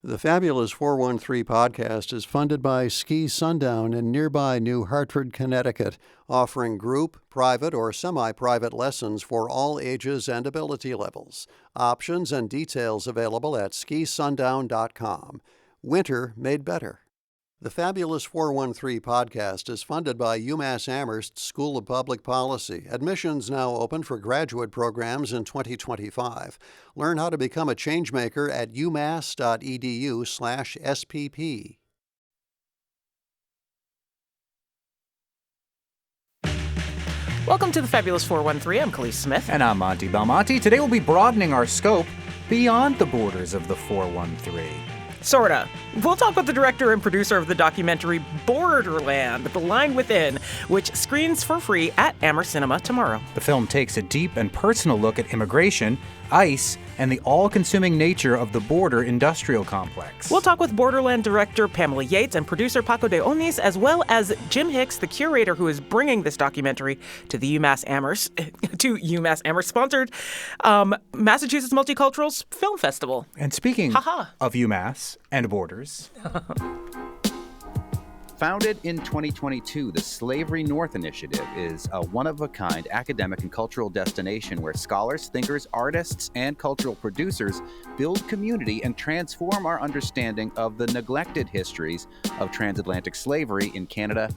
The Fabulous 413 podcast is funded by Ski Sundown in nearby New Hartford, Connecticut, offering group, private, or semi-private lessons for all ages and ability levels. Options and details available at skisundown.com. Winter made better. The Fabulous 413 podcast is funded by UMass Amherst School of Public Policy. Admissions now open for graduate programs in 2025. Learn how to become a changemaker at umass.edu/SPP. Welcome to the Fabulous 413. I'm Khalees Smith. And I'm Monty Belmonte. Today we'll be broadening our scope beyond the borders of the 413. Sorta. We'll talk with the director and producer of the documentary Borderland, The Line Within, which screens for free at Amherst Cinema tomorrow. The film takes a deep and personal look at immigration, ICE, and the all-consuming nature of the border industrial complex. We'll talk with Borderland director Pamela Yates and producer Paco de Onis, as well as Jim Hicks, the curator who is bringing this documentary to the UMass Amherst, sponsored Massachusetts Multicultural Film Festival. And speaking of UMass and borders... Founded in 2022, the Slavery North Initiative is a one-of-a-kind academic and cultural destination where scholars, thinkers, artists, and cultural producers build community and transform our understanding of the neglected histories of transatlantic slavery in Canada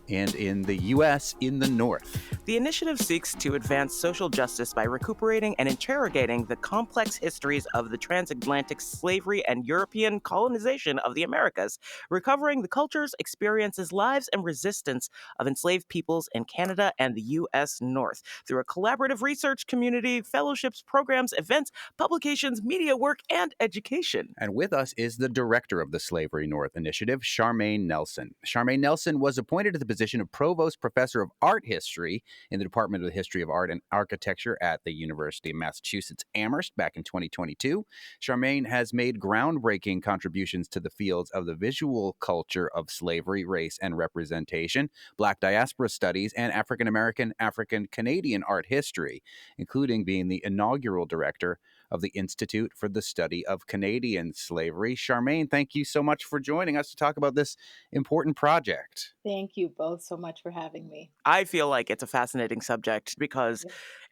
and in the U.S. in the North. The initiative seeks to advance social justice by recuperating and interrogating the complex histories of the transatlantic slavery and European colonization of the Americas, recovering the cultures, experiences, lives, and resistance of enslaved peoples in Canada and the U.S. North through a collaborative research community, fellowships, programs, events, publications, media work, and education. And with us is the director of the Slavery North Initiative, Charmaine Nelson. Charmaine Nelson was appointed to the position of Provost Professor of Art History in the Department of the History of Art and Architecture at the University of Massachusetts Amherst back in 2022. Charmaine has made groundbreaking contributions to the fields of the visual culture of slavery, race, and representation, Black diaspora studies, and African-American, African-Canadian art history, including being the inaugural director of the Institute for the Study of Canadian Slavery. Charmaine, thank you so much for joining us to talk about this important project. Thank you both so much for having me. I feel like it's a fascinating subject because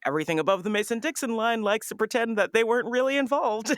everything above the Mason-Dixon line likes to pretend that they weren't really involved.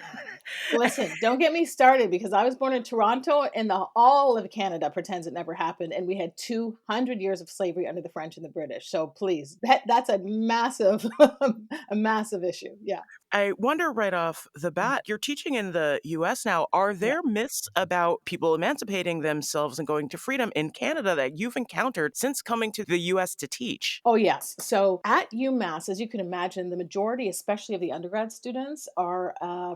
Listen, don't get me started because I was born in Toronto and all of Canada pretends it never happened. And we had 200 years of slavery under the French and the British. So please, that's a massive, a massive issue. Yeah. I wonder right off the bat, you're teaching in the U.S. now. Are there myths about people emancipating themselves and going to freedom in Canada that you've encountered since coming to the U.S. to teach? Oh, yes. So at UMass, as you can imagine, the majority, especially of the undergrad students, are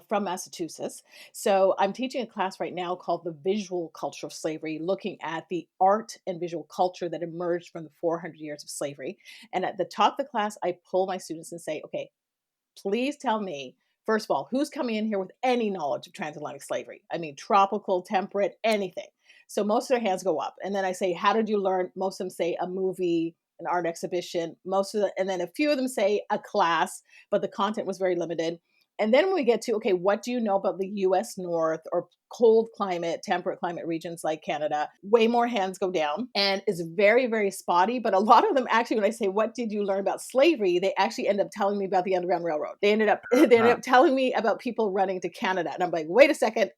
from Massachusetts. So I'm teaching a class right now called The Visual Culture of Slavery, looking at the art and visual culture that emerged from the 400 years of slavery. And at the top of the class, I pull my students and say, okay, please tell me, first of all, who's coming in here with any knowledge of transatlantic slavery? I mean, tropical, temperate, anything. So most of their hands go up. And then I say, how did you learn? Most of them say a movie, an art exhibition, and then a few of them say a class, but the content was very limited. And then when we get to, okay, what do you know about the U.S. North or cold climate, temperate climate regions like Canada? Way more hands go down and it's very, very spotty. But a lot of them actually, when I say, what did you learn about slavery? They actually end up telling me about the Underground Railroad. They ended up telling me about people running to Canada. And I'm like, wait a second.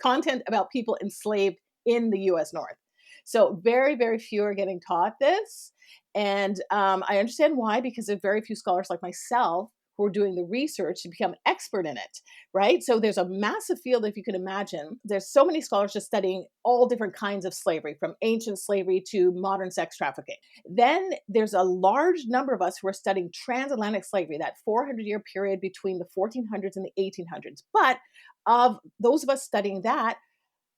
Content about people enslaved in the U.S. North. So very, very few are getting taught this. And I understand why, because there are very few scholars like myself who are doing the research to become expert in it, right? So there's a massive field, if you can imagine. There's so many scholars just studying all different kinds of slavery, from ancient slavery to modern sex trafficking. Then there's a large number of us who are studying transatlantic slavery, that 400-year period between the 1400s and the 1800s. But of those of us studying that,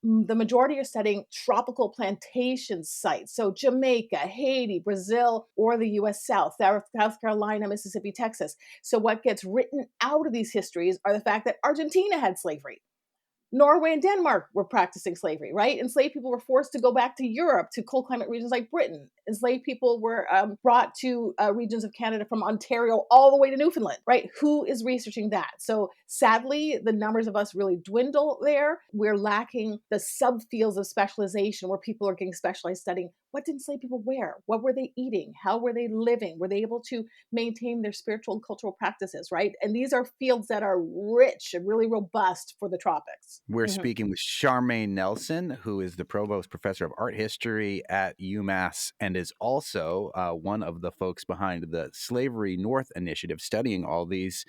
the majority are studying tropical plantation sites. So Jamaica, Haiti, Brazil, or the U.S. South, South Carolina, Mississippi, Texas. So what gets written out of these histories are the fact that Argentina had slavery. Norway and Denmark were practicing slavery, right? Enslaved people were forced to go back to Europe, to cold climate regions like Britain. Enslaved people were brought to regions of Canada from Ontario all the way to Newfoundland, right? Who is researching that? So sadly, the numbers of us really dwindle there. We're lacking the subfields of specialization where people are getting specialized studying what did enslaved people wear? What were they eating? How were they living? Were they able to maintain their spiritual and cultural practices, right? And these are fields that are rich and really robust for the tropics. We're Mhm. speaking with Charmaine Nelson, who is the Provost Professor of Art History at UMass and is also one of the folks behind the Slavery North initiative, studying all these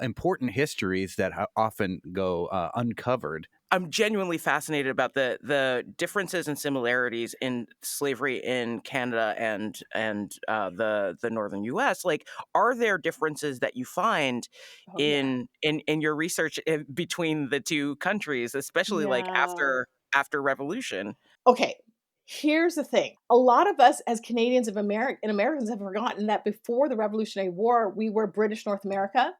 important histories that often go uncovered. I'm genuinely fascinated about the differences and similarities in slavery in Canada and the northern U.S. Like, are there differences that you find Oh, yeah. in your research between the two countries, especially like Yeah. after revolution? Okay. Here's the thing. A lot of us as Canadians and Americans have forgotten that before the Revolutionary War, we were British North America,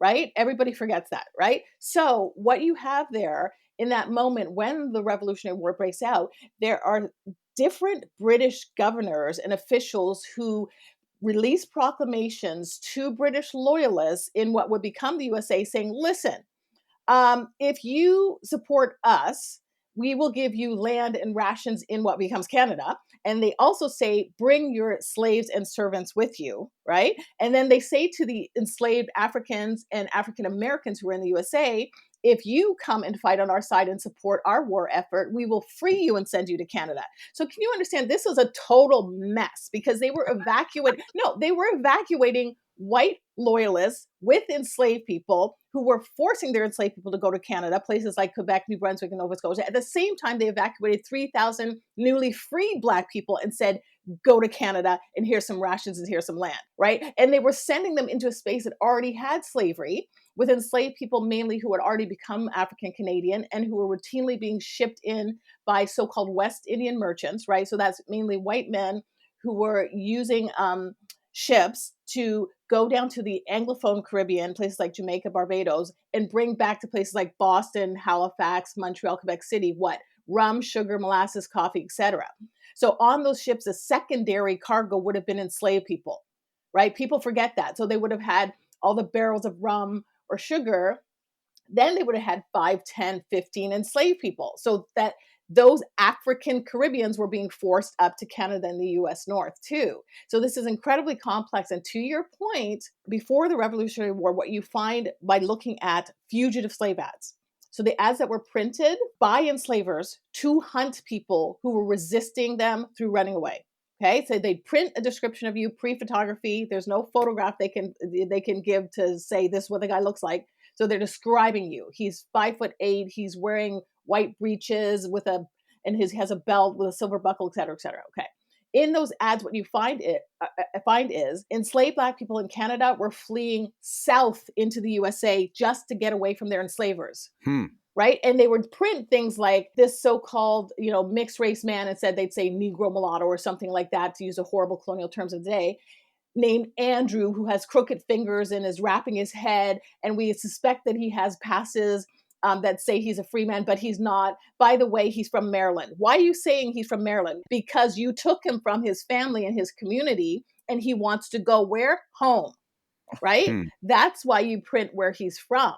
right? Everybody forgets that, right? So, what you have there in that moment when the Revolutionary War breaks out, there are different British governors and officials who release proclamations to British loyalists in what would become the USA saying, listen, if you support us, we will give you land and rations in what becomes Canada. And they also say, bring your slaves and servants with you, right? And then they say to the enslaved Africans and African Americans who are in the USA, if you come and fight on our side and support our war effort, we will free you and send you to Canada. So can you understand this was a total mess because they were evacuating. No, they were evacuating white loyalists with enslaved people who were forcing their enslaved people to go to Canada, places like Quebec, New Brunswick, and Nova Scotia. At the same time, they evacuated 3,000 newly freed Black people and said, go to Canada and here's some rations and here's some land, right? And they were sending them into a space that already had slavery with enslaved people mainly who had already become African Canadian and who were routinely being shipped in by so-called West Indian merchants, right? So that's mainly white men who were using ships to go down to the Anglophone Caribbean, places like Jamaica, Barbados, and bring back to places like Boston, Halifax, Montreal, Quebec City, what? Rum, sugar, molasses, coffee, etc. So on those ships, a secondary cargo would have been enslaved people, right? People forget that. So they would have had all the barrels of rum or sugar. Then they would have had 5, 10, 15 enslaved people. So that those African Caribbeans were being forced up to Canada and the US North too. So this is incredibly complex. And to your point, before the Revolutionary War, what you find by looking at fugitive slave ads. So the ads that were printed by enslavers to hunt people who were resisting them through running away. Okay, so they print a description of you pre-photography. There's no photograph they can give to say this is what the guy looks like. So they're describing you. He's 5'8". He's wearing white breeches and has a belt with a silver buckle, et cetera, et cetera. Okay. In those ads, what you find is enslaved Black people in Canada were fleeing south into the USA just to get away from their enslavers. Right. And they would print things like this so-called, mixed race man, and they'd say Negro mulatto or something like that, to use the horrible colonial terms of the day, named Andrew, who has crooked fingers and is wrapping his head. And we suspect that he has passes that say he's a free man, but he's not. By the way, he's from Maryland. Why are you saying he's from Maryland? Because you took him from his family and his community, and he wants to go where? Home, right? That's why you print where he's from.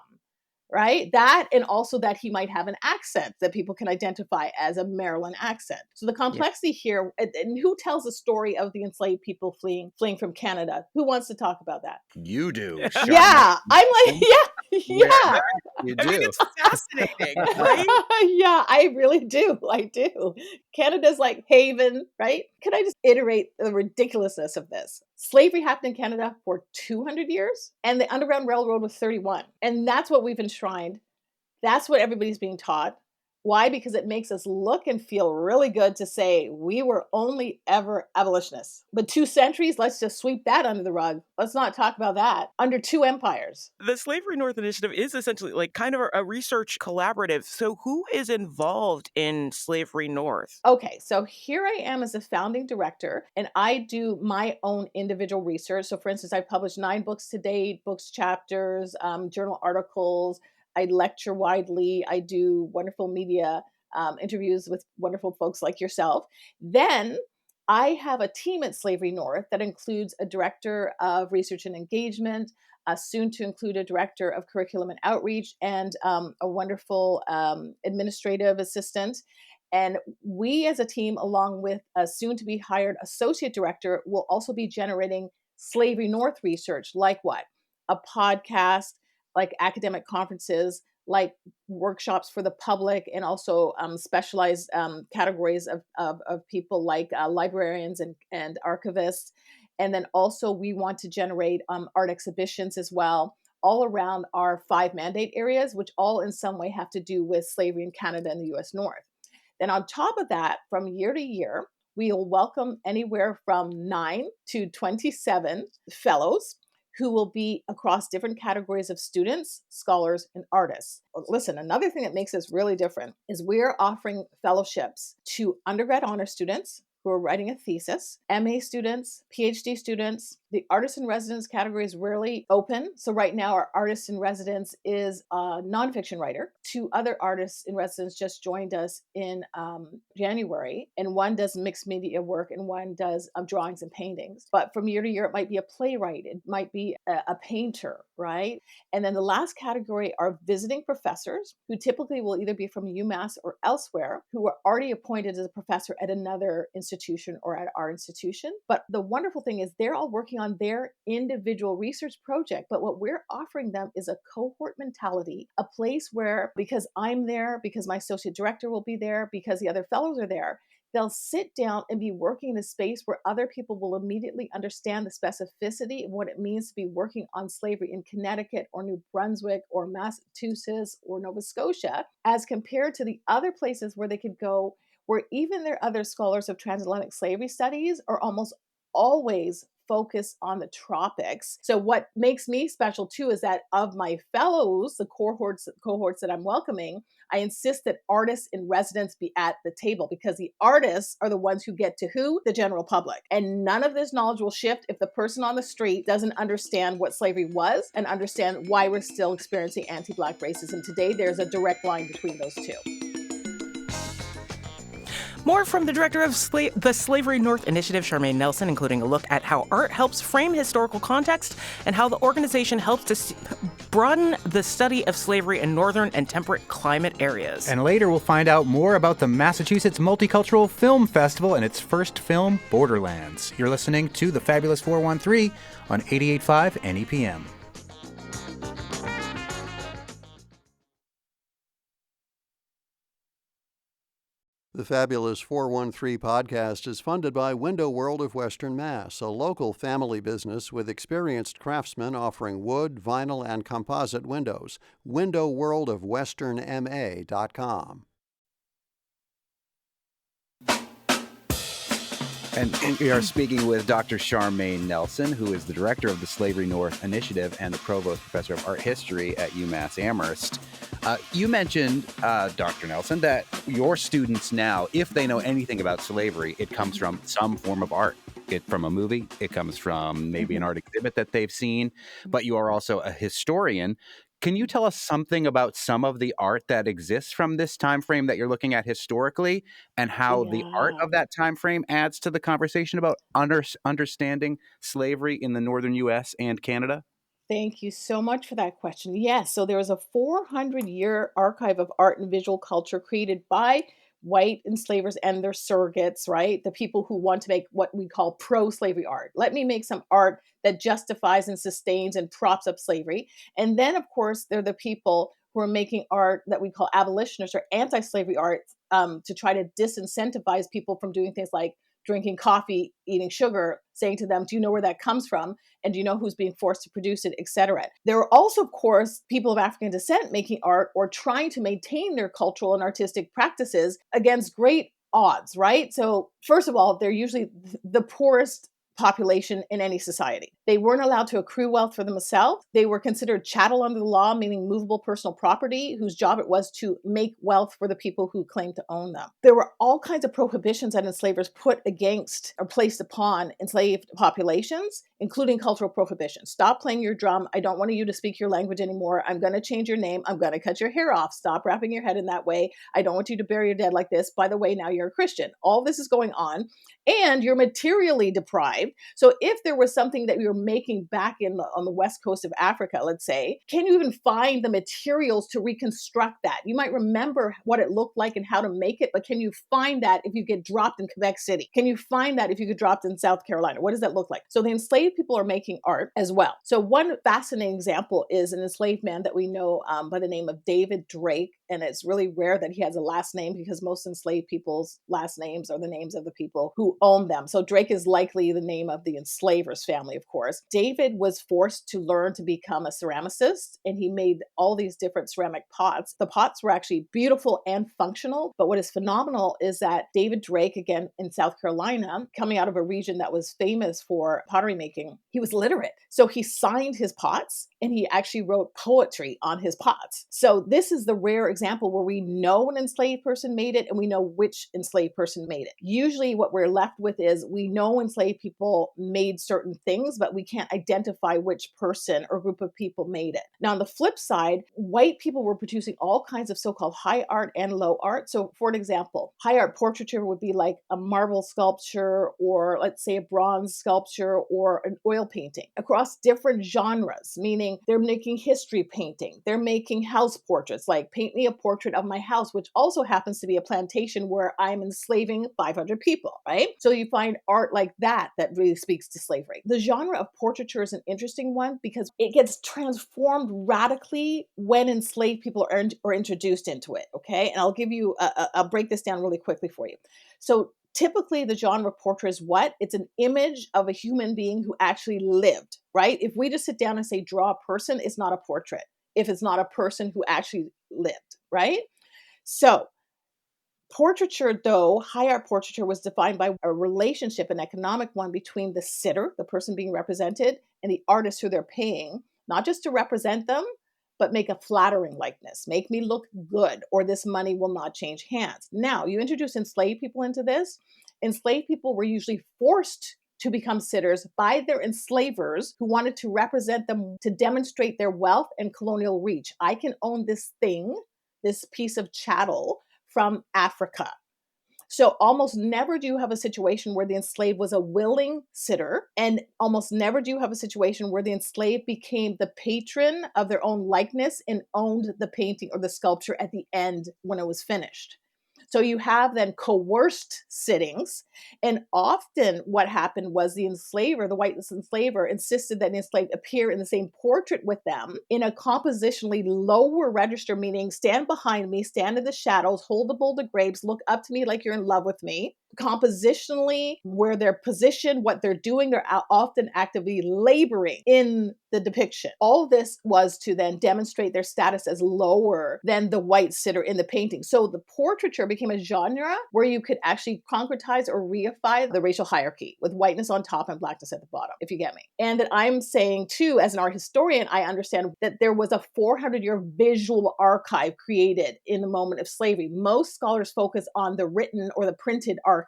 Right? That, and also that he might have an accent that people can identify as a Maryland accent. So the complexity here, and who tells the story of the enslaved people fleeing from Canada? Who wants to talk about that? You do. Yeah, I'm like, yeah. You I mean, do. it's fascinating, right? Yeah, I really do. I do. Canada's like haven, right? Can I just iterate the ridiculousness of this? Slavery happened in Canada for 200 years, and the Underground Railroad was 31. And that's what we've enshrined. That's what everybody's being taught. Why? Because it makes us look and feel really good to say we were only ever abolitionists. But 2 centuries, let's just sweep that under the rug. Let's not talk about that. Under 2 empires. The Slavery North Initiative is essentially like kind of a research collaborative. So who is involved in Slavery North? Okay, so here I am as a founding director, and I do my own individual research. So for instance, I've published 9 books to date, books, chapters, journal articles. I lecture widely. I do wonderful media interviews with wonderful folks like yourself. Then I have a team at Slavery North that includes a director of research and engagement, soon to include a director of curriculum and outreach, and a wonderful administrative assistant. And we as a team, along with a soon to be hired associate director, will also be generating Slavery North research, like what? A podcast, like academic conferences, like workshops for the public, and also specialized categories of people like librarians and archivists. And then also we want to generate art exhibitions as well, all around our 5 mandate areas, which all in some way have to do with slavery in Canada and the US North. Then on top of that, from year to year, we will welcome anywhere from 9 to 27 fellows who will be across different categories of students, scholars, and artists. Listen, another thing that makes this really different is we're offering fellowships to undergrad honor students who are writing a thesis, MA students, PhD students. The artist in residence category is rarely open. So right now our artist in residence is a nonfiction writer. 2 other artists in residence just joined us in January, and one does mixed media work and one does drawings and paintings. But from year to year, it might be a playwright, it might be a painter, right? And then the last category are visiting professors who typically will either be from UMass or elsewhere, who are already appointed as a professor at another institution or at our institution. But the wonderful thing is they're all working on their individual research project. But what we're offering them is a cohort mentality, a place where, because I'm there, because my associate director will be there, because the other fellows are there, they'll sit down and be working in a space where other people will immediately understand the specificity of what it means to be working on slavery in Connecticut or New Brunswick or Massachusetts or Nova Scotia, as compared to the other places where they could go, where even their other scholars of transatlantic slavery studies are almost always focus on the tropics. So what makes me special too is that of my fellows, the cohorts that I'm welcoming, I insist that artists in residence be at the table, because the artists are the ones who get to who? The general public. And none of this knowledge will shift if the person on the street doesn't understand what slavery was and understand why we're still experiencing anti-Black racism today. There's a direct line between those two. More from the director of the Slavery North Initiative, Charmaine Nelson, including a look at how art helps frame historical context and how the organization helps to broaden the study of slavery in northern and temperate climate areas. And later we'll find out more about the Massachusetts Multicultural Film Festival and its first film, Borderlands. You're listening to The Fabulous 413 on 88.5 NEPM. The Fabulous 413 podcast is funded by Window World of Western Mass, a local family business with experienced craftsmen offering wood, vinyl, and composite windows. windowworldofwesternma.com. And we are speaking with Dr. Charmaine Nelson, who is the director of the Slavery North Initiative and the provost professor of art history at UMass Amherst. You mentioned, Dr. Nelson, that your students now, if they know anything about slavery, it comes from some form of art. From a movie, it comes from maybe an art exhibit that they've seen, but you are also a historian. Can you tell us something about some of the art that exists from this time frame that you're looking at historically, and how the art of that time frame adds to the conversation about understanding slavery in the northern U.S. and Canada? Thank you so much for that question. Yes, so there is a 400-year archive of art and visual culture created by white enslavers and their surrogates, right? The people who want to make what we call pro-slavery art. Let me make some art that justifies and sustains and props up slavery. And then, of course, they're the people who are making art that we call abolitionist or anti-slavery art, to try to disincentivize people from doing things like drinking coffee, eating sugar, saying to them, do you know where that comes from? And do you know who's being forced to produce it, etc. There are also, of course, people of African descent making art or trying to maintain their cultural and artistic practices against great odds, right? So first of all, they're usually the poorest population in any society. They weren't allowed to accrue wealth for themselves. They were considered chattel under the law, meaning movable personal property, whose job it was to make wealth for the people who claimed to own them. There were all kinds of prohibitions that enslavers put against or placed upon enslaved populations, including cultural prohibitions. Stop playing your drum. I don't want you to speak your language anymore. I'm going to change your name. I'm going to cut your hair off. Stop wrapping your head in that way. I don't want you to bury your dead like this. By the way, now you're a Christian. All this is going on, and you're materially deprived. So if there was something that you were making back on the west coast of Africa, let's say, can you even find the materials to reconstruct that? You might remember what it looked like and how to make it, but can you find that if you get dropped in Quebec City? Can you find that if you get dropped in South Carolina? What does that look like? So the enslaved people are making art as well. So one fascinating example is an enslaved man that we know by the name of David Drake. And it's really rare that he has a last name because most enslaved people's last names are the names of the people who own them. So Drake is likely the name of the enslaver's family, of course. David was forced to learn to become a ceramicist, and he made all these different ceramic pots. The pots were actually beautiful and functional, but what is phenomenal is that David Drake, again in South Carolina, coming out of a region that was famous for pottery making, he was literate. So he signed his pots and he actually wrote poetry on his pots. So this is the rare example where we know an enslaved person made it and we know which enslaved person made it. Usually what we're left with is we know enslaved people made certain things, but we can't identify which person or group of people made it. Now, on the flip side, white people were producing all kinds of so-called high art and low art. So for an example, high art portraiture would be like a marble sculpture or let's say a bronze sculpture or an oil painting across different genres, meaning they're making history painting. They're making house portraits, like paint me a portrait of my house, which also happens to be a plantation where I'm enslaving 500 people, right? So you find art like that that really speaks to slavery. The genre of portraiture is an interesting one because it gets transformed radically when enslaved people are introduced into it, okay? And I'll give you, I'll break this down really quickly for you. So typically the genre of portrait is what? It's an image of a human being who actually lived, right? If we just sit down and say draw a person, it's not a portrait if it's not a person who actually lived, right? So portraiture, though, high art portraiture was defined by a relationship, an economic one, between the sitter, the person being represented, and the artist who they're paying, not just to represent them, but make a flattering likeness, make me look good, or this money will not change hands. Now, you introduce enslaved people into this. Enslaved people were usually forced to become sitters by their enslavers who wanted to represent them to demonstrate their wealth and colonial reach. I can own this thing, this piece of chattel from Africa. So almost never do you have a situation where the enslaved was a willing sitter, and almost never do you have a situation where the enslaved became the patron of their own likeness and owned the painting or the sculpture at the end when it was finished. So you have then coerced sittings. And often what happened was the enslaver, the white enslaver, insisted that the enslaved appear in the same portrait with them in a compositionally lower register, meaning stand behind me, stand in the shadows, hold the bowl of grapes, look up to me like you're in love with me. Compositionally, where they're positioned, what they're doing, they're often actively laboring in the depiction. All of this was to then demonstrate their status as lower than the white sitter in the painting. So the portraiture became a genre where you could actually concretize or reify the racial hierarchy with whiteness on top and blackness at the bottom, if you get me. And that I'm saying too, as an art historian, I understand that there was a 400-year visual archive created in the moment of slavery. Most scholars focus on the written or the printed archive.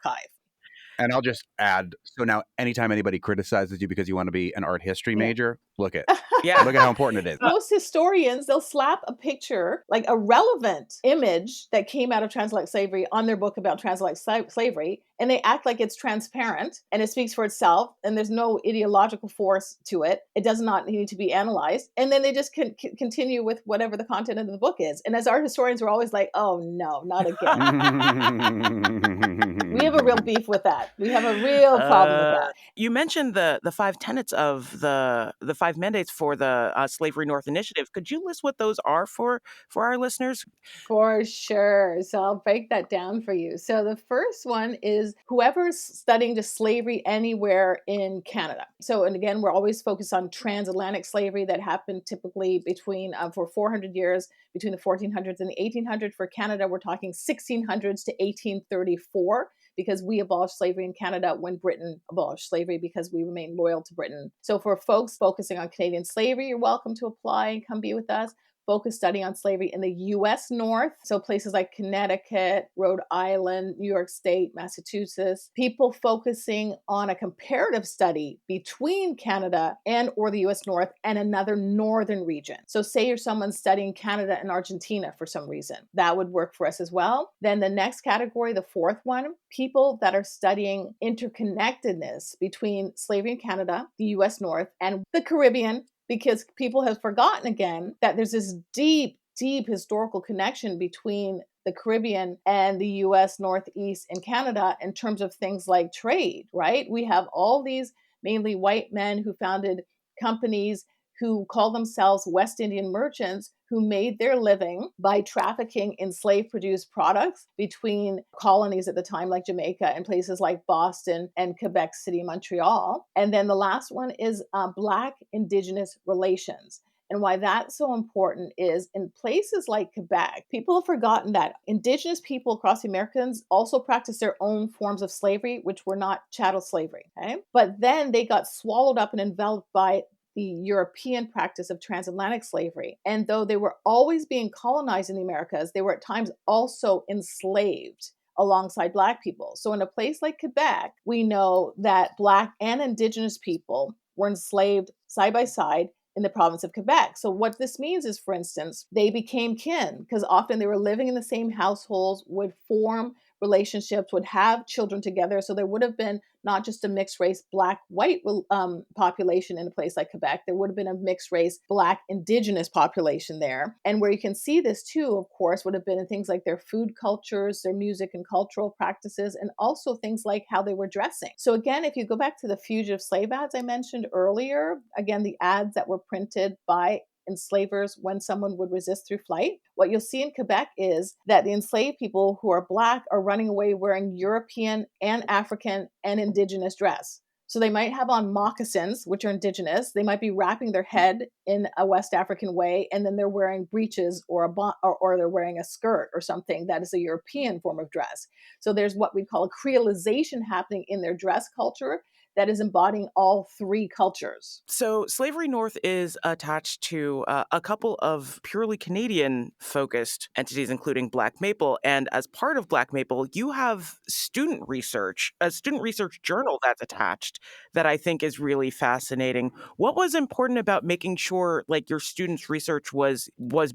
And I'll just add, so now anytime anybody criticizes you because you want to be an art history major, look at how important it is. Most historians, they'll slap a picture, like a relevant image that came out of transatlantic slavery on their book about transatlantic slavery, and they act like it's transparent and it speaks for itself and there's no ideological force to it. It does not need to be analyzed. And then they just continue with whatever the content of the book is. And as art historians, we're always like, oh no, not again. We have a real beef with that. We have a real problem with that. You mentioned the 5 tenets of the 5 mandates for the Slavery North Initiative. Could you list what those are for our listeners? For sure. So I'll break that down for you. So the first one is whoever's studying just slavery anywhere in Canada. So, and again, we're always focused on transatlantic slavery that happened typically between, for 400 years, between the 1400s and the 1800s. For Canada, we're talking 1600s to 1834. because we abolished slavery in Canada when Britain abolished slavery because we remain loyal to Britain. So for folks focusing on Canadian slavery, you're welcome to apply and come be with us. Focus study on slavery in the U.S. North, so places like Connecticut, Rhode Island, New York State, Massachusetts. People focusing on a comparative study between Canada and or the U.S. North and another northern region. So say you're someone studying Canada and Argentina for some reason. That would work for us as well. Then the next category, the fourth one, people that are studying interconnectedness between slavery in Canada, the U.S. North, and the Caribbean, because people have forgotten again that there's this deep, deep historical connection between the Caribbean and the US Northeast and Canada in terms of things like trade, right? We have all these mainly white men who founded companies who call themselves West Indian merchants who made their living by trafficking in slave-produced products between colonies at the time like Jamaica and places like Boston and Quebec City, Montreal. And then the last one is Black Indigenous relations. And why that's so important is in places like Quebec, people have forgotten that Indigenous people across the Americas also practiced their own forms of slavery, which were not chattel slavery. Okay? But then they got swallowed up and enveloped by the European practice of transatlantic slavery. And though they were always being colonized in the Americas, they were at times also enslaved alongside Black people. So in a place like Quebec, we know that Black and Indigenous people were enslaved side by side in the province of Quebec. So what this means is, for instance, they became kin because often they were living in the same households, would form relationships, would have children together. So there would have been not just a mixed race Black-white population in a place like Quebec. There would have been a mixed race Black Indigenous population there. And where you can see this too, of course, would have been in things like their food cultures, their music and cultural practices, and also things like how they were dressing. So again, if you go back to the fugitive slave ads I mentioned earlier, again, the ads that were printed by enslavers when someone would resist through flight. What you'll see in Quebec is that the enslaved people who are Black are running away wearing European and African and Indigenous dress. So they might have on moccasins, which are Indigenous. They might be wrapping their head in a West African way, and then they're wearing breeches or or they're wearing a skirt or something that is a European form of dress. So there's what we call a creolization happening in their dress culture that is embodying all three cultures. So Slavery North is attached to a couple of purely Canadian-focused entities, including Black Maple. And as part of Black Maple, you have student research, a student research journal that's attached that I think is really fascinating. What was important about making sure like your students' research was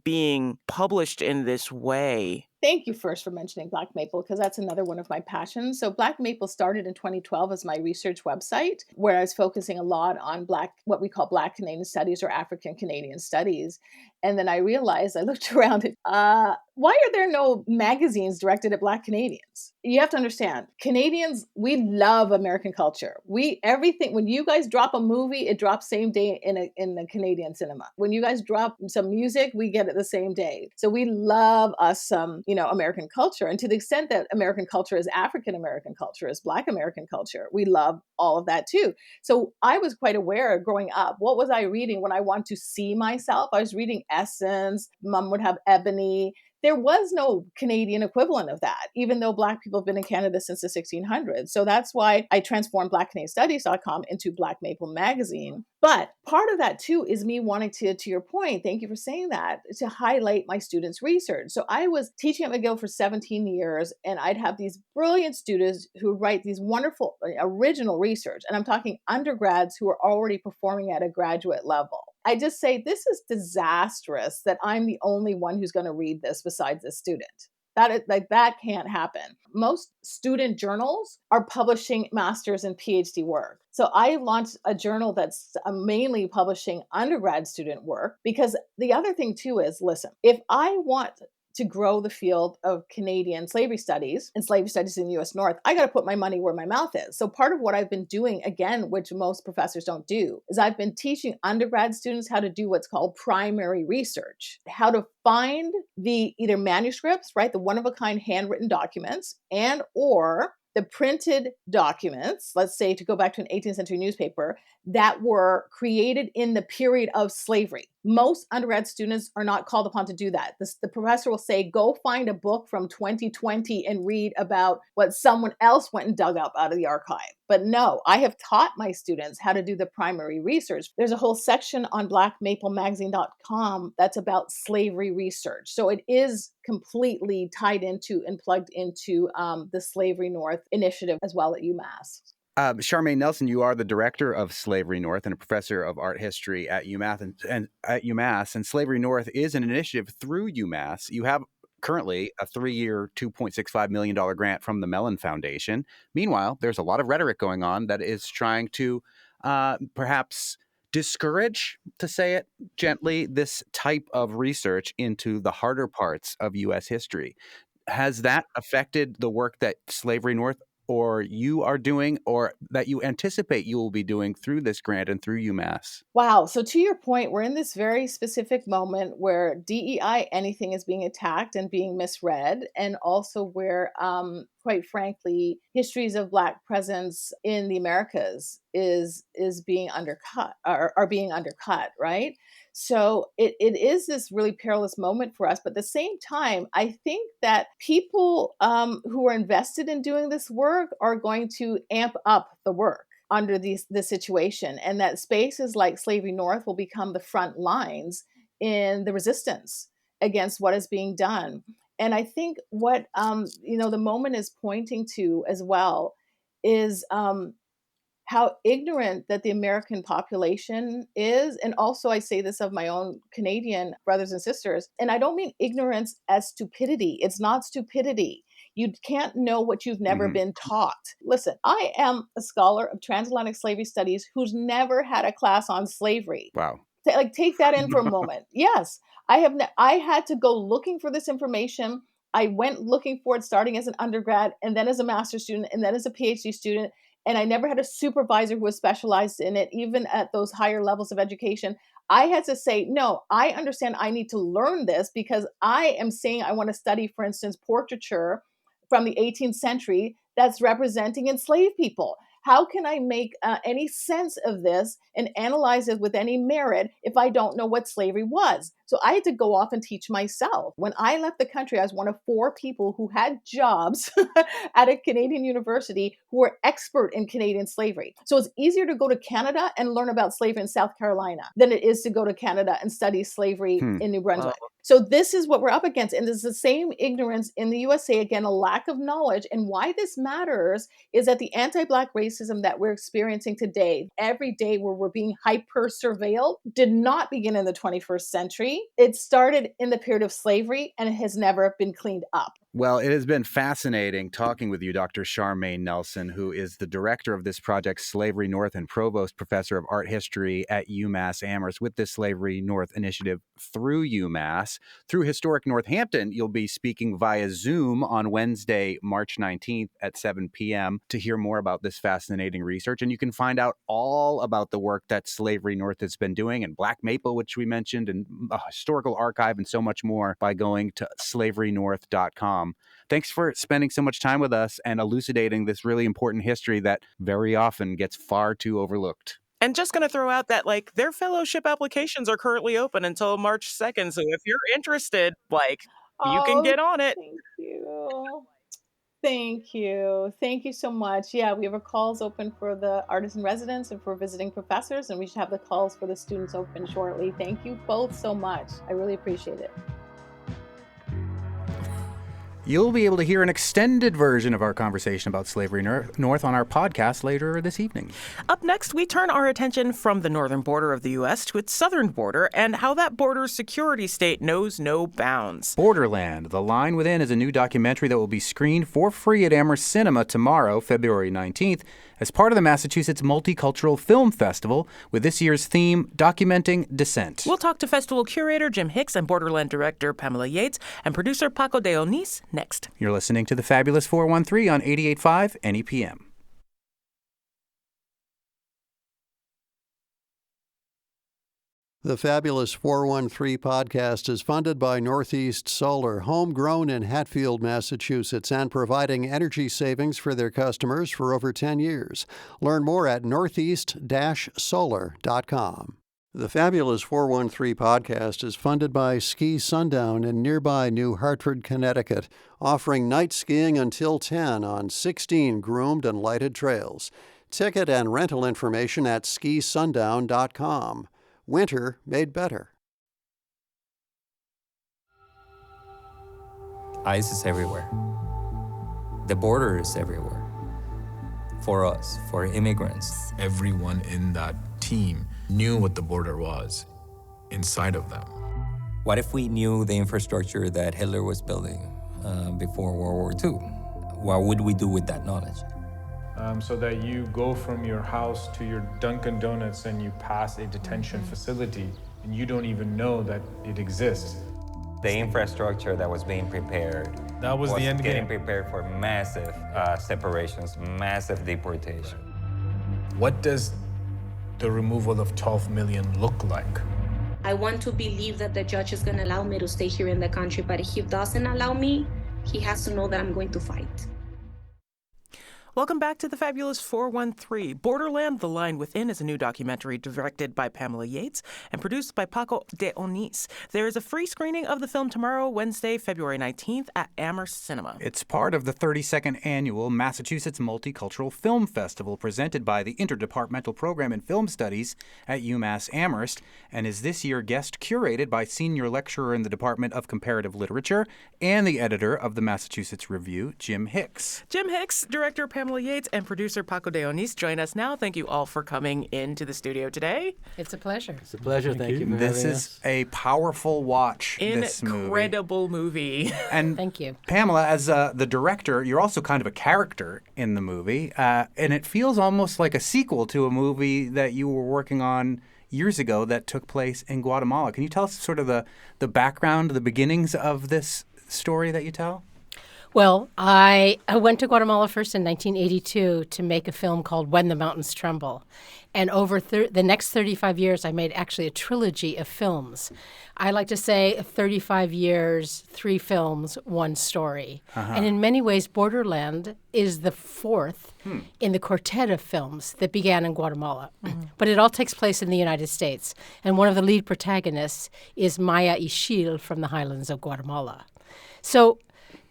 being published in this way? Thank you first for mentioning Black Maple, because that's another one of my passions. So Black Maple started in 2012 as my research website, where I was focusing a lot on what we call Black Canadian studies or African Canadian studies. And then I realized, I looked around, why are there no magazines directed at Black Canadians? You have to understand, Canadians, we love American culture. Everything, when you guys drop a movie, it drops same day in the Canadian cinema. When you guys drop some music, we get it the same day. So we love us some, American culture. And to the extent that American culture is African American culture, is Black American culture, we love all of that too. So I was quite aware growing up, what was I reading when I want to see myself? I was reading Essence, Mom would have Ebony. There was no Canadian equivalent of that, even though Black people have been in Canada since the 1600s. So that's why I transformed BlackCanadianStudies.com into Black Maple Magazine. But part of that too is me wanting to your point, thank you for saying that, to highlight my students' research. So I was teaching at McGill for 17 years, and I'd have these brilliant students who write these wonderful original research. And I'm talking undergrads who are already performing at a graduate level. I just say, this is disastrous that I'm the only one who's going to read this besides the student. That can't happen. Most student journals are publishing master's and PhD work. So I launched a journal that's mainly publishing undergrad student work, because the other thing too is, listen, if I want to grow the field of Canadian slavery studies and slavery studies in the U.S. North, I got to put my money where my mouth is. So part of what I've been doing, again, which most professors don't do, is I've been teaching undergrad students how to do what's called primary research, how to find the either manuscripts, right, the one-of-a-kind handwritten documents, and or the printed documents, let's say to go back to an 18th century newspaper, that were created in the period of slavery. Most undergrad students are not called upon to do that. The professor will say, go find a book from 2020 and read about what someone else went and dug up out of the archive. But no, I have taught my students how to do the primary research. There's a whole section on blackmaplemagazine.com that's about slavery research. So it is completely tied into and plugged into the Slavery North initiative as well at UMass. Charmaine Nelson, you are the director of Slavery North and a professor of art history at UMass. And Slavery North is an initiative through UMass. You have currently a 3-year, $2.65 million grant from the Mellon Foundation. Meanwhile, there's a lot of rhetoric going on that is trying to perhaps discourage, to say it gently, this type of research into the harder parts of U.S. history. Has that affected the work that Slavery North or you are doing, or that you anticipate you will be doing through this grant and through UMass? Wow. So to your point, we're in this very specific moment where DEI anything is being attacked and being misread, and also where, quite frankly, histories of Black presence in the Americas is being undercut, are being undercut, right? So it is this really perilous moment for us. But at the same time, I think that people who are invested in doing this work are going to amp up the work under this situation, and that spaces like Slavery North will become the front lines in the resistance against what is being done. And I think what the moment is pointing to as well is how ignorant that the American population is. And also, I say this of my own Canadian brothers and sisters, and I don't mean ignorance as stupidity. It's not stupidity. You can't know what you've never been taught. Listen, I am a scholar of transatlantic slavery studies who's never had a class on slavery. Wow. Take that in for a moment. Yes, I had to go looking for this information. I went looking for it starting as an undergrad and then as a master's student and then as a PhD student. And I never had a supervisor who was specialized in it, even at those higher levels of education. I had to say, no, I understand I need to learn this because I am saying I want to study, for instance, portraiture from the 18th century that's representing enslaved people. How can I make any sense of this and analyze it with any merit if I don't know what slavery was? So I had to go off and teach myself. When I left the country, I was one of 4 people who had jobs at a Canadian university who were expert in Canadian slavery. So it's easier to go to Canada and learn about slavery in South Carolina than it is to go to Canada and study slavery in New Brunswick. Wow. So this is what we're up against. And there's the same ignorance in the USA, again, a lack of knowledge. And why this matters is that the anti-Black racism that we're experiencing today, every day where we're being hyper-surveilled, did not begin in the 21st century. It started in the period of slavery and it has never been cleaned up. Well, it has been fascinating talking with you, Dr. Charmaine Nelson, who is the director of this project, Slavery North, and provost professor of art history at UMass Amherst with this Slavery North initiative through UMass. Through historic Northampton, you'll be speaking via Zoom on Wednesday, March 19th at 7 p.m. to hear more about this fascinating research. And you can find out all about the work that Slavery North has been doing, and Black Maple, which we mentioned, and a historical archive, and so much more by going to slaverynorth.com. Thanks for spending so much time with us and elucidating this really important history that very often gets far too overlooked. And just going to throw out that, their fellowship applications are currently open until March 2nd. So if you're interested, you can get on it. Thank you. Thank you. Thank you so much. Yeah, we have our calls open for the artists in residence and for visiting professors, and we should have the calls for the students open shortly. Thank you both so much. I really appreciate it. You'll be able to hear an extended version of our conversation about Slavery North on our podcast later this evening. Up next, we turn our attention from the northern border of the U.S. to its southern border and how that border's security state knows no bounds. Borderland, The Line Within is a new documentary that will be screened for free at Amherst Cinema tomorrow, February 19th, as part of the Massachusetts Multicultural Film Festival, with this year's theme, Documenting Dissent. We'll talk to festival curator Jim Hicks and Borderland director Pamela Yates and producer Paco de Onis next. You're listening to the Fabulous 413 on 88.5 NEPM. The Fabulous 413 podcast is funded by Northeast Solar, homegrown in Hatfield, Massachusetts, and providing energy savings for their customers for over 10 years. Learn more at northeast-solar.com. The Fabulous 413 podcast is funded by Ski Sundown in nearby New Hartford, Connecticut, offering night skiing until 10 on 16 groomed and lighted trails. Ticket and rental information at skisundown.com. Winter made better. ICE is everywhere. The border is everywhere. For us, for immigrants. Everyone in that team knew what the border was inside of them. What if we knew the infrastructure that Hitler was building before World War II? What would we do with that knowledge? So that you go from your house to your Dunkin' Donuts and you pass a detention facility and you don't even know that it exists. The infrastructure that was being prepared That was the end getting game. prepared for massive separations, massive deportation. What does the removal of 12 million look like? I want to believe that the judge is going to allow me to stay here in the country, but if he doesn't allow me, he has to know that I'm going to fight. Welcome back to the Fabulous 413. Borderland, The Line Within is a new documentary directed by Pamela Yates and produced by Paco de Onis. There is a free screening of the film tomorrow, Wednesday, February 19th at Amherst Cinema. It's part of the 32nd annual Massachusetts Multicultural Film Festival presented by the Interdepartmental Program in Film Studies at UMass Amherst and is this year guest curated by senior lecturer in the Department of Comparative Literature and the editor of the Massachusetts Review, Jim Hicks. Jim Hicks, director Pamela Yates, and producer Paco de Onis join us now. Thank you all for coming into the studio today. It's a pleasure. It's a pleasure. Thank you for This having is us. a powerful watch, this movie. Incredible movie. And Thank you. Pamela, as the director, you're also kind of a character in the movie, and it feels almost like a sequel to a movie that you were working on years ago that took place in Guatemala. Can you tell us sort of the background, the beginnings of this story that you tell? Well, I went to Guatemala first in 1982 to make a film called When the Mountains Tremble. And over the next 35 years, I made actually a trilogy of films. I like to say 35 years, 3 films, 1 story. And in many ways, Borderland is the 4th in the quartet of films that began in Guatemala. But it all takes place in the United States. And one of the lead protagonists is Maya Ixil from the highlands of Guatemala. So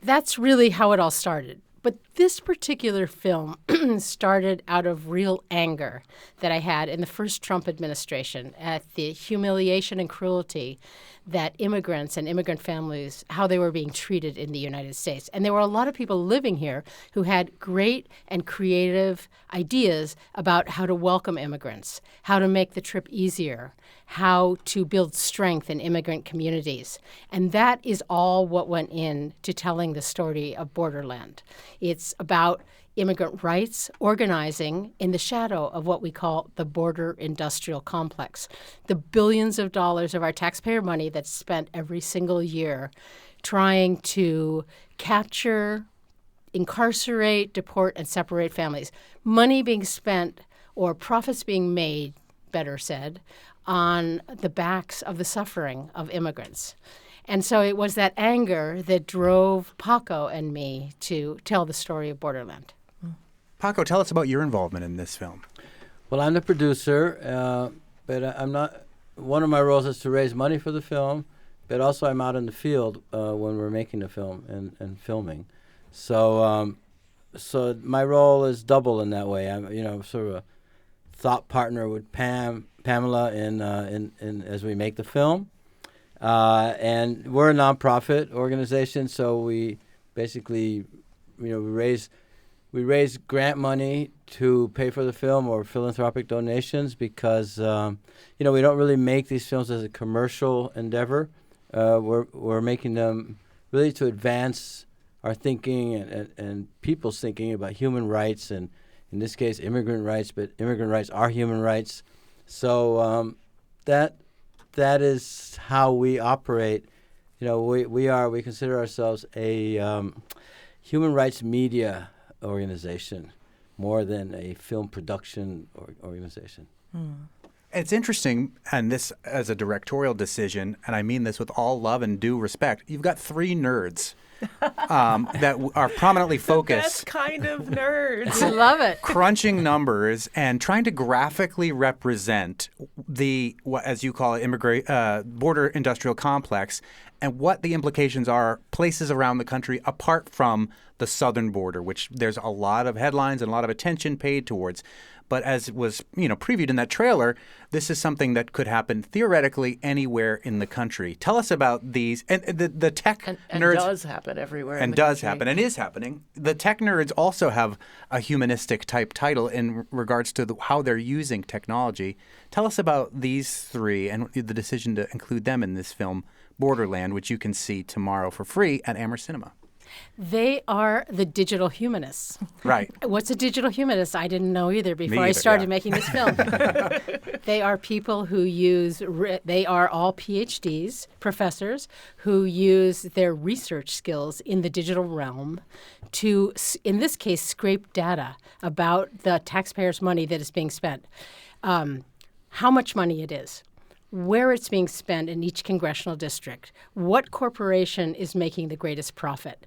that's really how it all started. But this particular film started out of real anger that I had in the first Trump administration at the humiliation and cruelty that immigrants and immigrant families, how they were being treated in the United States. And there were a lot of people living here who had great and creative ideas about how to welcome immigrants, how to make the trip easier, how to build strength in immigrant communities. And that is all what went into telling the story of Borderland. It's about immigrant rights organizing in the shadow of what we call the border industrial complex. The billions of dollars of our taxpayer money that's spent every single year trying to capture, incarcerate, deport, and separate families. Money being spent, or profits being made, better said, on the backs of the suffering of immigrants. And so it was that anger that drove Paco and me to tell the story of Borderland. Paco, tell us about your involvement in this film. Well, I'm the producer, but I'm not. One of my roles is to raise money for the film, but also I'm out in the field when we're making the film and filming. So, so my role is double in that way. I'm, sort of a thought partner with Pamela in as we make the film, and we're a nonprofit organization, so we basically, we raise grant money to pay for the film or philanthropic donations because, we don't really make these films as a commercial endeavor. We're making them really to advance our thinking and people's thinking about human rights, and in this case, immigrant rights, but immigrant rights are human rights. So that is how we operate. We consider ourselves a human rights media organization more than a film production organization. It's interesting, and this as a directorial decision, and I mean this with all love and due respect, you've got 3 nerds that are prominently focused. Best kind of nerds. I love it. Crunching numbers and trying to graphically represent the, as you call it, border industrial complex, and what the implications are places around the country apart from the southern border, which there's a lot of headlines and a lot of attention paid towards. But as was, previewed in that trailer, this is something that could happen theoretically anywhere in the country. Tell us about these and the tech nerds. And does happen everywhere. And does happen and is happening. The tech nerds also have a humanistic type title in regards to how they're using technology. Tell us about these 3 and the decision to include them in this film, Borderland, which you can see tomorrow for free at Amherst Cinema. They are the digital humanists. Right. What's a digital humanist? I didn't know either before I started making this film. They are people who they are all PhDs, professors, who use their research skills in the digital realm to, in this case, scrape data about the taxpayers' money that is being spent, how much money it is, where it's being spent in each congressional district, what corporation is making the greatest profit.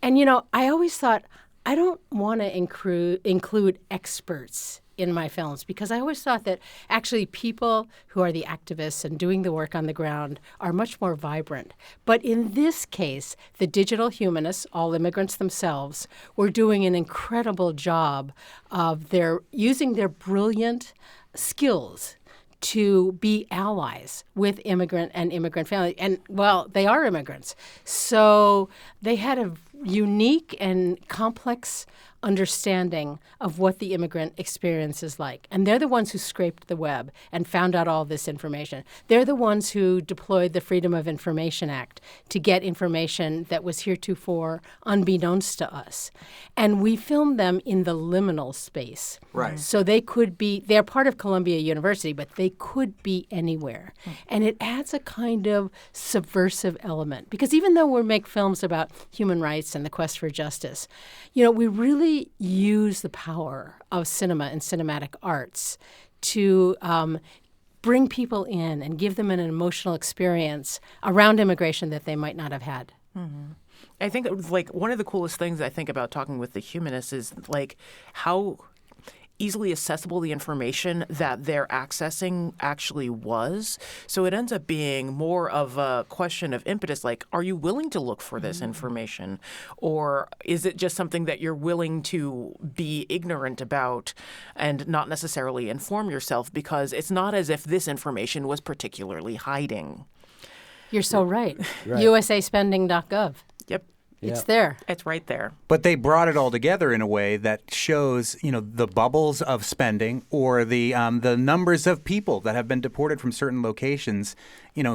And, I always thought, I don't want to include experts in my films because I always thought that actually people who are the activists and doing the work on the ground are much more vibrant. But in this case, the digital humanists, all immigrants themselves, were doing an incredible job of using their brilliant skills to be allies with immigrant and immigrant families. And, well, they are immigrants. So they had a unique and complex understanding of what the immigrant experience is like. And they're the ones who scraped the web and found out all this information. They're the ones who deployed the Freedom of Information Act to get information that was heretofore unbeknownst to us. And we filmed them in the liminal space. Right. So they're part of Columbia University, but they could be anywhere. And it adds a kind of subversive element. Because even though we make films about human rights and the quest for justice, we really use the power of cinema and cinematic arts to bring people in and give them an emotional experience around immigration that they might not have had. Mm-hmm. I think one of the coolest things I think about talking with the humanists is how easily accessible the information that they're accessing actually was. So it ends up being more of a question of impetus, are you willing to look for this information? Or is it just something that you're willing to be ignorant about and not necessarily inform yourself? Because it's not as if this information was particularly hiding. You're so right. USAspending.gov. Yep. It's there. It's right there. But they brought it all together in a way that shows, the bubbles of spending or the numbers of people that have been deported from certain locations,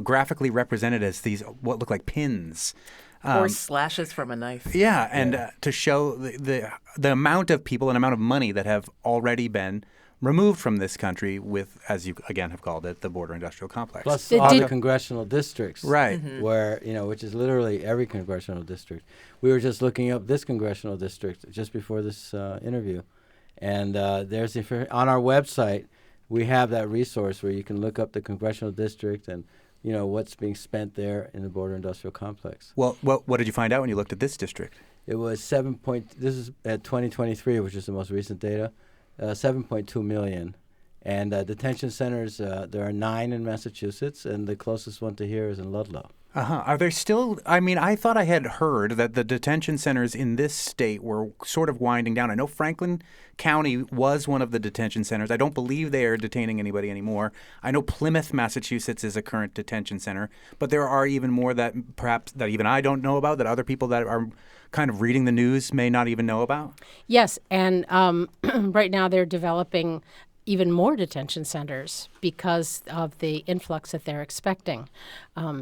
graphically represented as these what look like pins. Or slashes from a knife. Yeah, and to show the amount of people and amount of money that have already been removed from this country with, as you again have called it, the border industrial complex. Plus all the congressional districts. Right. Mm-hmm. Where, which is literally every congressional district. We were just looking up this congressional district just before this interview. And there's on our website, we have that resource where you can look up the congressional district and, what's being spent there in the border industrial complex. Well, what did you find out when you looked at this district? It was this is at 2023, which is the most recent data. 7.2 million. And detention centers, there are 9 in Massachusetts, and the closest one to here is in Ludlow. Are there still, I thought I had heard that the detention centers in this state were sort of winding down. I know Franklin County was one of the detention centers. I don't believe they are detaining anybody anymore. I know Plymouth, Massachusetts is a current detention center, but there are even more that perhaps that even I don't know about, that other people that are kind of reading the news may not even know about. Yes, and right now they're developing even more detention centers because of the influx that they're expecting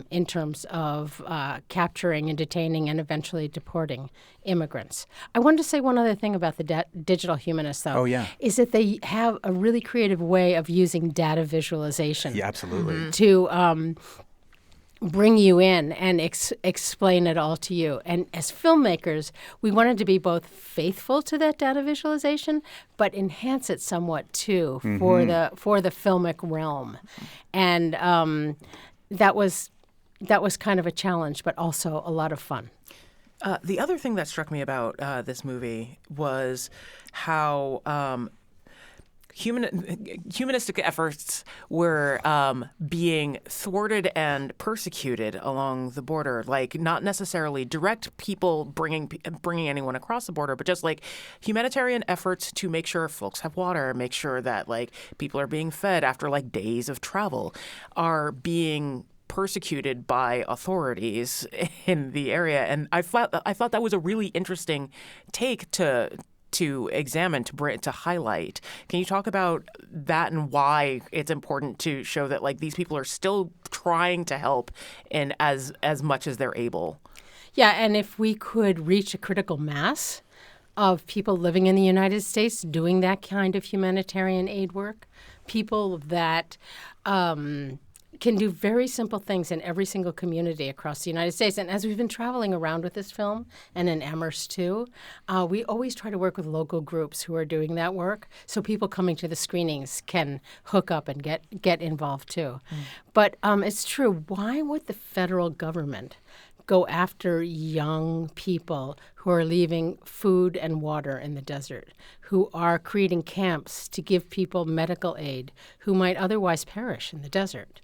in terms of capturing and detaining and eventually deporting immigrants. I wanted to say one other thing about the digital humanists, though. Oh, yeah. Is that they have a really creative way of using data visualization. Yeah, absolutely. To bring you in and explain it all to you. And as filmmakers, we wanted to be both faithful to that data visualization, but enhance it somewhat too for the filmic realm. And that was kind of a challenge, but also a lot of fun. The other thing that struck me about this movie was how humanistic efforts were being thwarted and persecuted along the border. Like, not necessarily direct people bringing anyone across the border, but just like humanitarian efforts to make sure folks have water, make sure that like people are being fed after like days of travel, are being persecuted by authorities in the area. And I thought that was a really interesting take to examine, to highlight. Can you talk about that and why it's important to show that like these people are still trying to help in as much as they're able? Yeah, and if we could reach a critical mass of people living in the United States doing that kind of humanitarian aid work, people that can do very simple things in every single community across the United States. And as we've been traveling around with this film, and in Amherst too, we always try to work with local groups who are doing that work, so people coming to the screenings can hook up and get involved too. But it's true. Why would the federal government go after young people who are leaving food and water in the desert, who are creating camps to give people medical aid who might otherwise perish in the desert?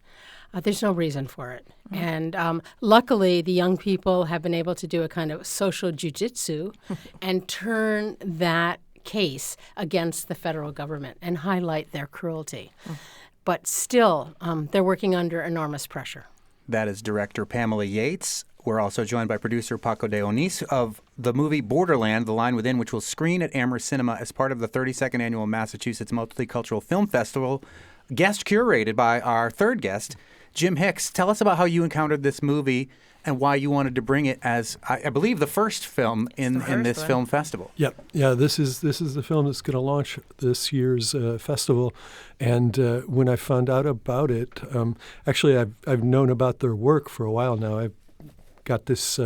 There's no reason for it. And luckily, the young people have been able to do a kind of social jujitsu and turn that case against the federal government and highlight their cruelty. But still, they're working under enormous pressure. That is director Pamela Yates. We're also joined by producer Paco de Onis of the movie Borderland, The Line Within, which will screen at Amherst Cinema as part of the 32nd Annual Massachusetts Multicultural Film Festival, guest curated by our third guest, Jim Hicks. Tell us about how you encountered this movie and why you wanted to bring it as, I believe, the first film in this film festival. Yep. Yeah, this is the film that's going to launch this year's festival. And when I found out about it, actually I've known about their work for a while now. I've got this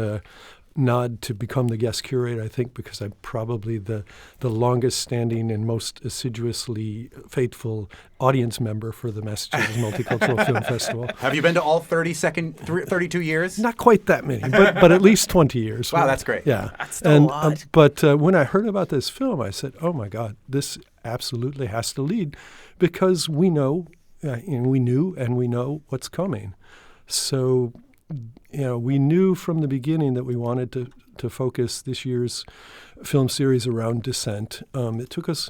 nod to become the guest curator, I think, because I'm probably the longest standing and most assiduously faithful audience member for the Massachusetts Multicultural Film Festival. Have you been to all 32 years? Not quite that many, but at least 20 years. Wow, right? that's great. Yeah. That's still a lot. But when I heard about this film, I said, oh my God, this absolutely has to lead, because we know, and we knew and we know what's coming. So we knew from the beginning that we wanted to focus this year's film series around dissent. It took us,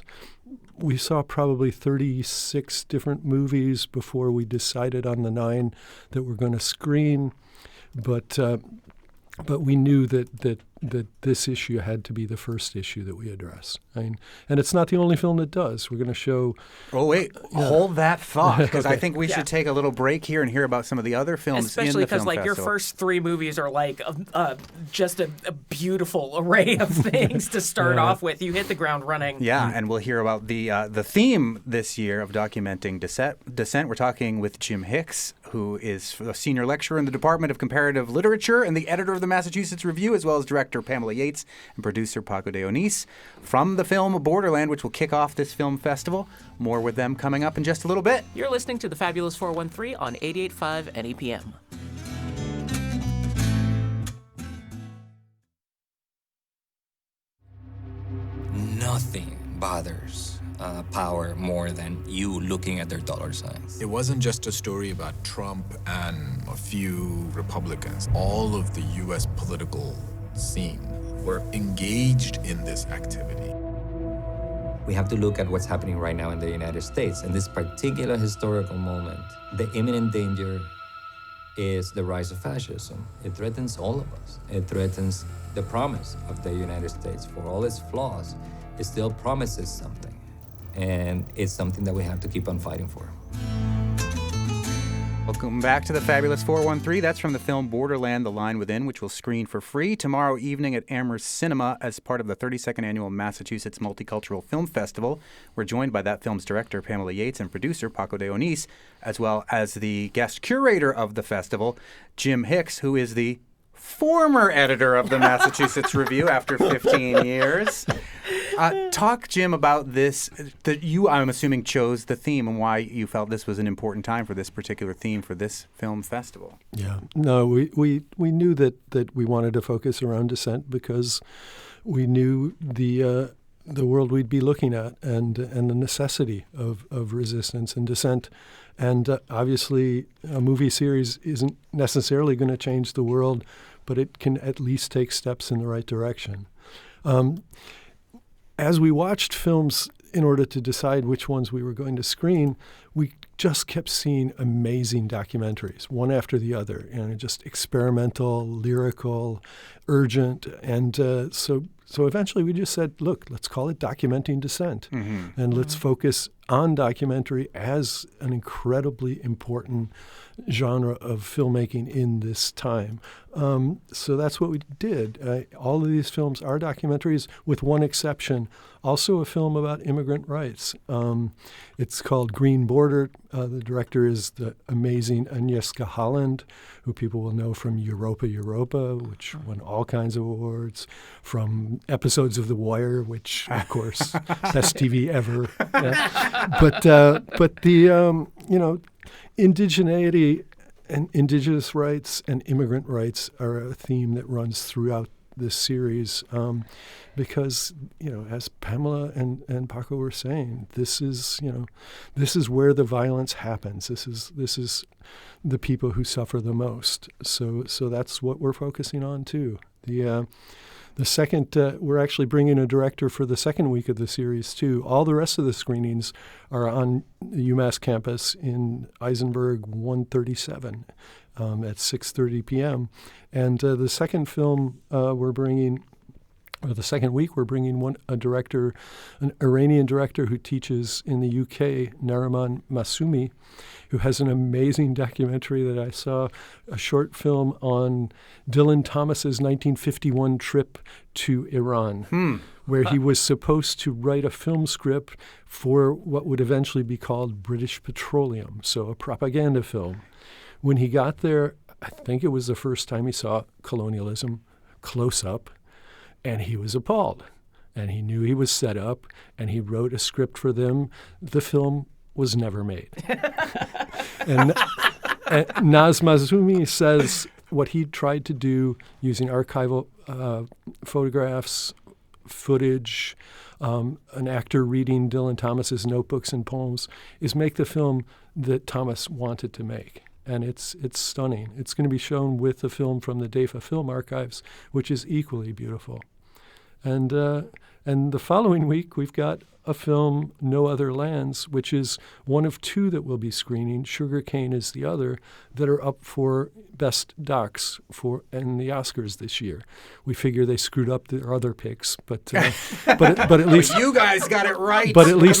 we saw probably 36 different movies before we decided on the 9 that we're going to screen. But we knew that this issue had to be the first issue that we address. And it's not the only film that does. We're going to show... Oh, wait. Hold that thought, because I think we should take a little break here and hear about some of the other films especially in the film because, like, your first 3 movies are, like, just a beautiful array of things to start off with. You hit the ground running. Yeah, and we'll hear about the theme this year of documenting dissent. We're talking with Jim Hicks, who is a senior lecturer in the Department of Comparative Literature and the editor of the Massachusetts Review, as well as director Pamela Yates and producer Paco de Onis from the film Borderland, which will kick off this film festival. More with them coming up in just a little bit. You're listening to The Fabulous 413 on 88.5 NEPM. Nothing bothers power more than you looking at their dollar signs. It wasn't just a story about Trump and a few Republicans. All of the U.S. political scene were engaged in this activity. We have to look at what's happening right now in the United States. In this particular historical moment, the imminent danger is the rise of fascism. It threatens all of us. It threatens the promise of the United States. For all its flaws, it still promises something. And it's something that we have to keep on fighting for. Well, Welcome back to the Fabulous 413. That's from the film Borderland, The Line Within, which will screen for free tomorrow evening at Amherst Cinema as part of the 32nd Annual Massachusetts Multicultural Film Festival. We're joined by that film's director, Pamela Yates, and producer, Paco de Onís, as well as the guest curator of the festival, Jim Hicks, who is the former editor of the Massachusetts Review after 15 years. Talk, Jim, about this, that you, I'm assuming, chose the theme and why you felt this was an important time for this particular theme for this film festival. Yeah. No, we knew that we wanted to focus around dissent because we knew the world we'd be looking at and the necessity of resistance and dissent. And obviously, a movie series isn't necessarily going to change the world, but it can at least take steps in the right direction. As we watched films in order to decide which ones we were going to screen, we just kept seeing amazing documentaries, one after the other, just experimental, lyrical, urgent. And so eventually we just said, look, let's call it Documenting Dissent. Mm-hmm. And let's focus on documentary as an incredibly important genre of filmmaking in this time. So that's what we did. All of these films are documentaries, with one exception, also a film about immigrant rights. It's called Green Border. The director is the amazing Agnieszka Holland, who people will know from Europa, which won all kinds of awards, from episodes of The Wire, which, of course, best TV ever. But the indigeneity and indigenous rights and immigrant rights are a theme that runs throughout this series, because as Pamela and Paco were saying, this is where the violence happens. This is the people who suffer the most. So that's what we're focusing on too. The second, we're actually bringing a director for the second week of the series, too. All the rest of the screenings are on the UMass campus in Eisenberg 137 at 6:30 p.m. And the second film the second week, we're bringing a director, an Iranian director who teaches in the UK, Nariman Masumi, who has an amazing documentary that I saw, a short film on Dylan Thomas's 1951 trip to Iran, where he was supposed to write a film script for what would eventually be called British Petroleum, so a propaganda film. When he got there, I think it was the first time he saw colonialism close up, and he was appalled. And he knew he was set up, and he wrote a script for them. The film was never made. and Naz Mazumi says what he tried to do using archival photographs, footage, an actor reading Dylan Thomas's notebooks and poems, is make the film that Thomas wanted to make. And it's stunning. It's going to be shown with a film from the DEFA Film Archives, which is equally beautiful. And the following week, we've got a film, No Other Lands, which is one of two that we'll be screening. Sugarcane is the other, that are up for Best Docs in the Oscars this year. We figure they screwed up their other picks, but at least you guys got it right. But at least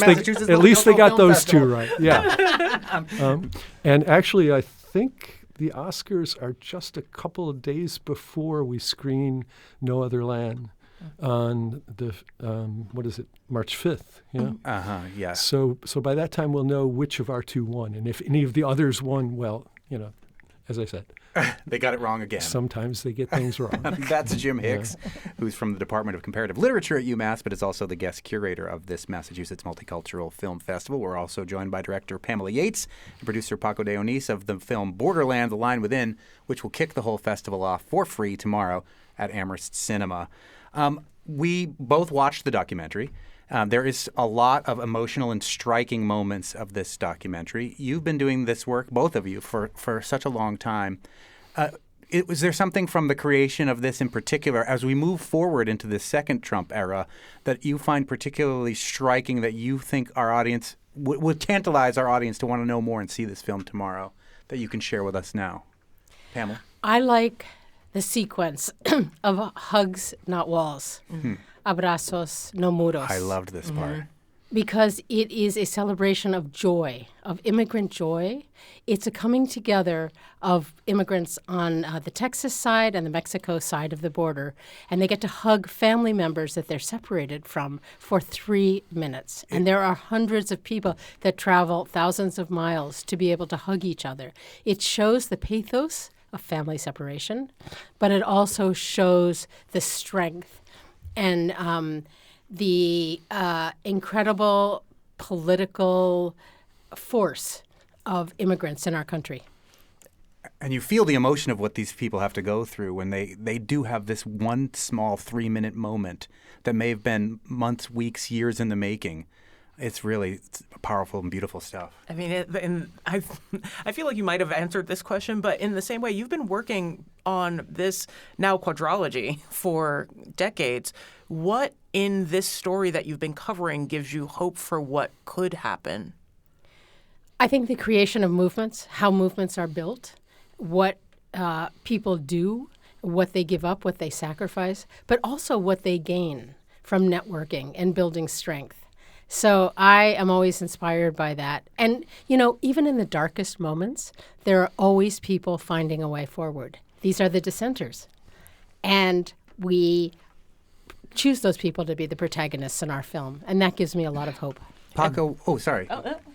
they got those two right. Yeah. And actually, I think the Oscars are just a couple of days before we screen No Other Land on the March 5th. Yeah. Yeah. So by that time we'll know which of our two won, and if any of the others won, well, as I said, they got it wrong again. Sometimes they get things wrong. That's Jim Hicks, who's from the Department of Comparative Literature at UMass, but is also the guest curator of this Massachusetts Multicultural Film Festival. We're also joined by director Pamela Yates and producer Paco de Onís of the film Borderland, The Line Within, which will kick the whole festival off for free tomorrow at Amherst Cinema. We both watched the documentary. There is a lot of emotional and striking moments of this documentary. You've been doing this work, both of you, for such a long time. Was there something from the creation of this in particular, as we move forward into the second Trump era, that you find particularly striking, that you think our audience would tantalize our audience to want to know more and see this film tomorrow, that you can share with us now? Pamela? I like the sequence of hugs, not walls. Abrazos, no muros. I loved this part. because it is a celebration of joy, of immigrant joy. It's a coming together of immigrants on the Texas side and the Mexico side of the border, and they get to hug family members that they're separated from for 3 minutes. And there are hundreds of people that travel thousands of miles to be able to hug each other. It shows the pathos of family separation, but it also shows the strength and the incredible political force of immigrants in our country. And you feel the emotion of what these people have to go through when they do have this one small 3-minute moment that may have been months, weeks, years in the making. It's powerful and beautiful stuff. I mean, I feel like you might have answered this question, but in the same way, you've been working on this now quadrilogy for decades. What in this story that you've been covering gives you hope for what could happen? I think the creation of movements, how movements are built, what people do, what they give up, what they sacrifice, but also what they gain from networking and building strength. So I am always inspired by that. And, even in the darkest moments, there are always people finding a way forward. These are the dissenters. And we choose those people to be the protagonists in our film. And that gives me a lot of hope. Paco, sorry.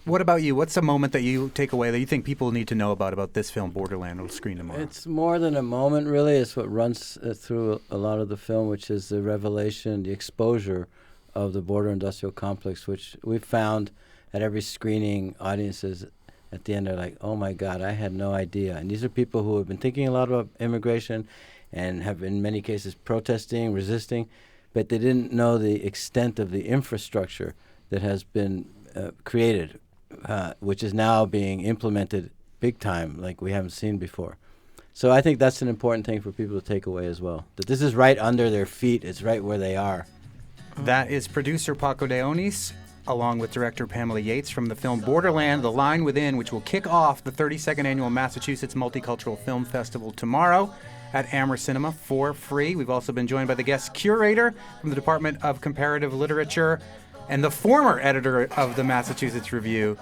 What about you? What's a moment that you take away that you think people need to know about this film, Borderland, will screen tomorrow? It's more than a moment, really. It's what runs through a lot of the film, which is the revelation, the exposure of the border industrial complex, which we found at every screening, audiences at the end are like, oh my God, I had no idea. And these are people who have been thinking a lot about immigration and have in many cases protesting, resisting, but they didn't know the extent of the infrastructure that has been created, which is now being implemented big time like we haven't seen before. So I think that's an important thing for people to take away as well, that this is right under their feet. It's right where they are. That is producer Paco Deonis, along with director Pamela Yates from the film Borderland, The Line Within, which will kick off the 32nd Annual Massachusetts Multicultural Film Festival tomorrow at Amherst Cinema for free. We've also been joined by the guest curator from the Department of Comparative Literature and the former editor of the Massachusetts Review,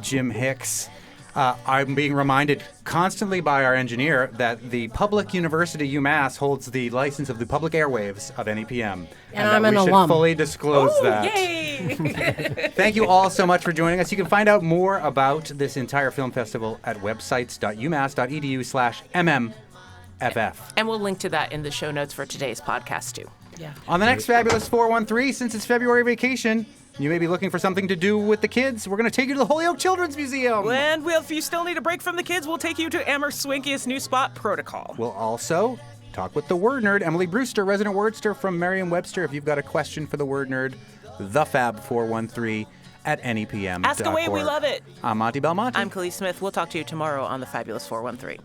Jim Hicks. I'm being reminded constantly by our engineer that the public university UMass holds the license of the public airwaves of NEPM. And I'm an alum. We should fully disclose that. Yay! Thank you all so much for joining us. You can find out more about this entire film festival at websites.umass.edu/MMFF. And we'll link to that in the show notes for today's podcast, too. Yeah. On the next Fabulous 413, since it's February vacation, you may be looking for something to do with the kids. We're going to take you to the Holyoke Children's Museum. And if you still need a break from the kids, we'll take you to Amherst's swankiest new spot, Protocol. We'll also talk with the word nerd, Emily Brewster, resident wordster from Merriam-Webster. If you've got a question for the word nerd, the Fab413 at NEPM.org. Ask away, we love it. I'm Monty Belmonte. I'm Khalees Smith. We'll talk to you tomorrow on the Fabulous 413.